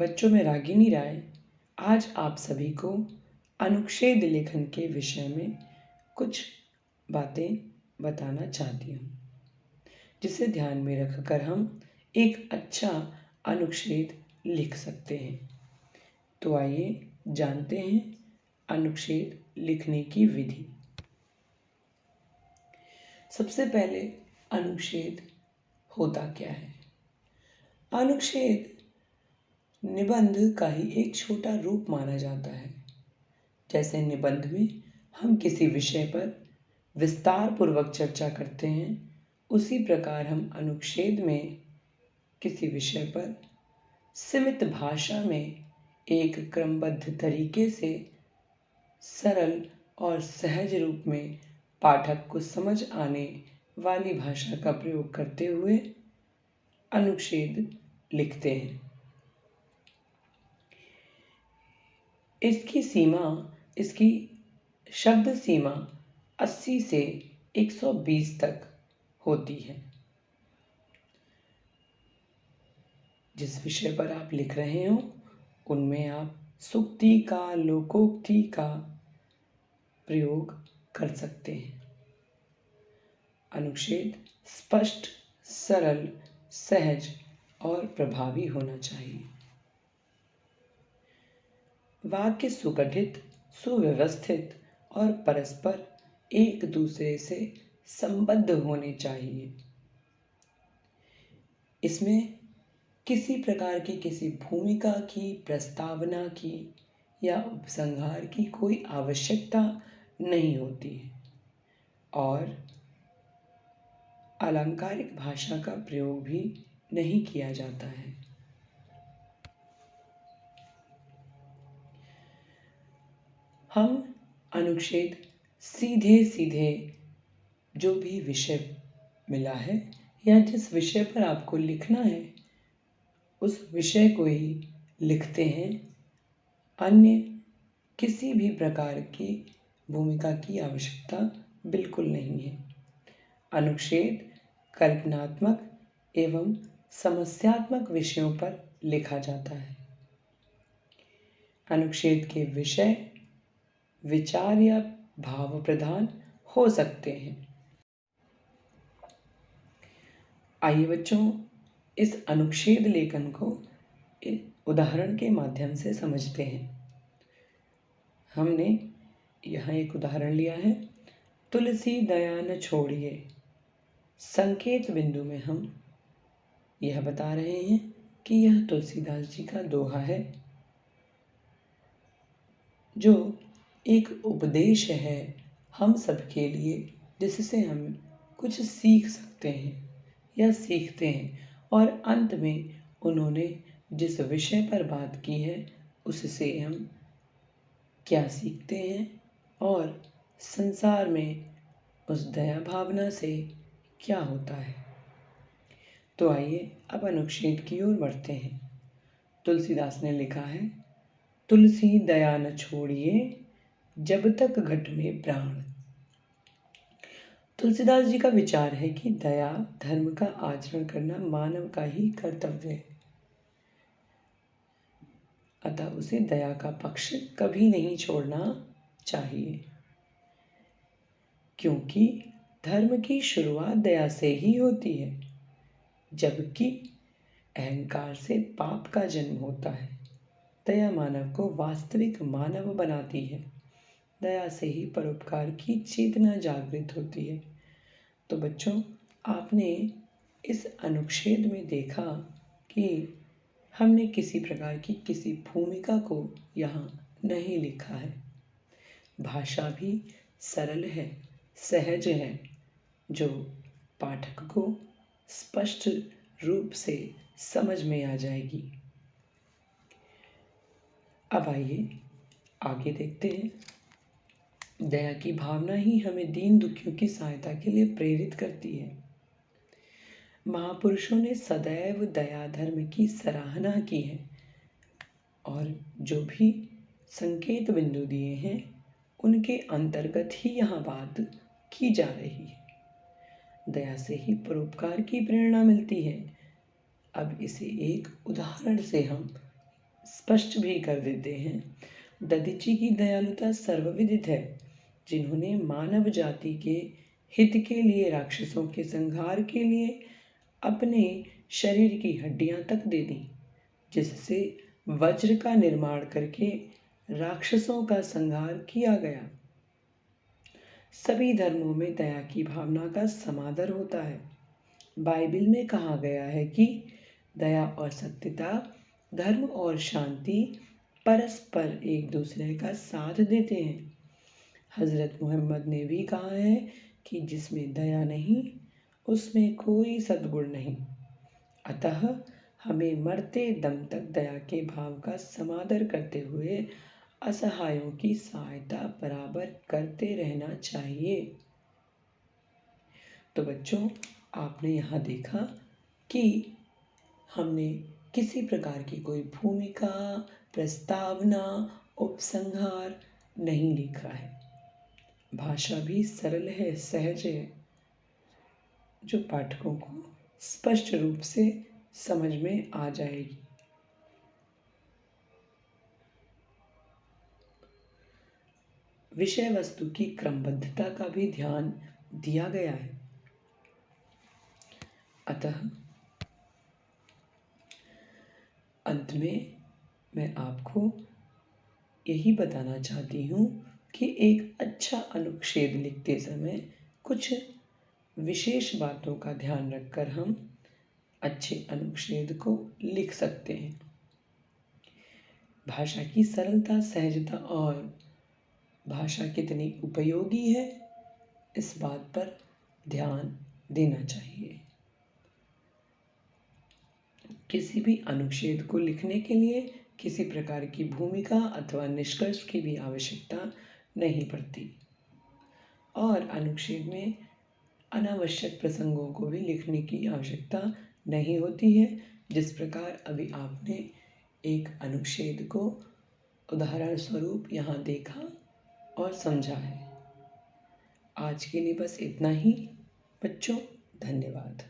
बच्चों में रागिनी राय आज आप सभी को अनुच्छेद लेखन के विषय में कुछ बातें बताना चाहती हूँ, जिसे ध्यान में रखकर हम एक अच्छा अनुच्छेद लिख सकते हैं। तो आइए जानते हैं अनुच्छेद लिखने की विधि। सबसे पहले अनुच्छेद होता क्या है? अनुच्छेद निबंध का ही एक छोटा रूप माना जाता है। जैसे निबंध में हम किसी विषय पर विस्तार पूर्वक चर्चा करते हैं, उसी प्रकार हम अनुच्छेद में किसी विषय पर सीमित भाषा में एक क्रमबद्ध तरीके से सरल और सहज रूप में पाठक को समझ आने वाली भाषा का प्रयोग करते हुए अनुच्छेद लिखते हैं। इसकी शब्द सीमा 80 से 120 तक होती है। जिस विषय पर आप लिख रहे हो उनमें आप सूक्ति का, लोकोक्ति का प्रयोग कर सकते हैं। अनुच्छेद स्पष्ट, सरल, सहज और प्रभावी होना चाहिए। वाक्य सुगठित, सुव्यवस्थित और परस्पर एक दूसरे से संबद्ध होने चाहिए। इसमें किसी प्रकार की किसी भूमिका की, प्रस्तावना की या उपसंहार की कोई आवश्यकता नहीं होती है और अलंकारिक भाषा का प्रयोग भी नहीं किया जाता है। हम अनुच्छेद सीधे सीधे जो भी विषय मिला है या जिस विषय पर आपको लिखना है उस विषय को ही लिखते हैं। अन्य किसी भी प्रकार की भूमिका की आवश्यकता बिल्कुल नहीं है। अनुच्छेद कल्पनात्मक एवं समस्यात्मक विषयों पर लिखा जाता है। अनुच्छेद के विषय विचार या भाव प्रधान हो सकते हैं। आइए बच्चों, इस अनुच्छेद लेखन को उदाहरण के माध्यम से समझते हैं। हमने यहाँ एक उदाहरण लिया है, तुलसी दया न छोड़िए। संकेत बिंदु में हम यह बता रहे हैं कि यह तुलसीदास जी का दोहा है, जो एक उपदेश है हम सबके लिए, जिससे हम कुछ सीख सकते हैं या सीखते हैं। और अंत में उन्होंने जिस विषय पर बात की है उससे हम क्या सीखते हैं और संसार में उस दया भावना से क्या होता है। तो आइए अब अनुच्छेद की ओर बढ़ते हैं। तुलसीदास ने लिखा है, तुलसी दया न छोड़िए जब तक घट में प्राण। तुलसीदास जी का विचार है कि दया धर्म का आचरण करना मानव का ही कर्तव्य है, अतः उसे दया का पक्ष कभी नहीं छोड़ना चाहिए, क्योंकि धर्म की शुरुआत दया से ही होती है, जबकि अहंकार से पाप का जन्म होता है। दया मानव को वास्तविक मानव बनाती है। दया से ही परोपकार की चेतना जागृत होती है। तो बच्चों, आपने इस अनुच्छेद में देखा कि हमने किसी प्रकार की किसी भूमिका को यहाँ नहीं लिखा है। भाषा भी सरल है, सहज है, जो पाठक को स्पष्ट रूप से समझ में आ जाएगी। अब आइए आगे देखते हैं। दया की भावना ही हमें दीन दुखियों की सहायता के लिए प्रेरित करती है। महापुरुषों ने सदैव दया धर्म की सराहना की है और जो भी संकेत बिंदु दिए हैं उनके अंतर्गत ही यहाँ बात की जा रही है। दया से ही परोपकार की प्रेरणा मिलती है। अब इसे एक उदाहरण से हम स्पष्ट भी कर देते हैं। दधीची की दयालुता सर्वविदित है, जिन्होंने मानव जाति के हित के लिए राक्षसों के संहार के लिए अपने शरीर की हड्डियां तक दे दी, जिससे वज्र का निर्माण करके राक्षसों का संहार किया गया। सभी धर्मों में दया की भावना का समादर होता है। बाइबल में कहा गया है कि दया और सत्यता, धर्म और शांति परस्पर एक दूसरे का साथ देते हैं। हज़रत मोहम्मद ने भी कहा है कि जिसमें दया नहीं, उसमें कोई सद्गुण नहीं। अतः हमें मरते दम तक दया के भाव का समादर करते हुए असहायों की सहायता बराबर करते रहना चाहिए। तो बच्चों, आपने यहाँ देखा कि हमने किसी प्रकार की कोई भूमिका, प्रस्तावना, उपसंहार नहीं लिखा है। भाषा भी सरल है, सहज है, जो पाठकों को स्पष्ट रूप से समझ में आ जाएगी। विषय वस्तु की क्रमबद्धता का भी ध्यान दिया गया है। अतः अंत में मैं आपको यही बताना चाहती हूँ कि एक अच्छा अनुच्छेद लिखते समय कुछ विशेष बातों का ध्यान रखकर हम अच्छे अनुच्छेद को लिख सकते हैं। भाषा की सरलता, सहजता और भाषा कितनी उपयोगी है, इस बात पर ध्यान देना चाहिए। किसी भी अनुच्छेद को लिखने के लिए किसी प्रकार की भूमिका अथवा निष्कर्ष की भी आवश्यकता नहीं पड़ती, और अनुच्छेद में अनावश्यक प्रसंगों को भी लिखने की आवश्यकता नहीं होती है। जिस प्रकार अभी आपने एक अनुच्छेद को उदाहरण स्वरूप यहाँ देखा और समझा है। आज के लिए बस इतना ही बच्चों, धन्यवाद।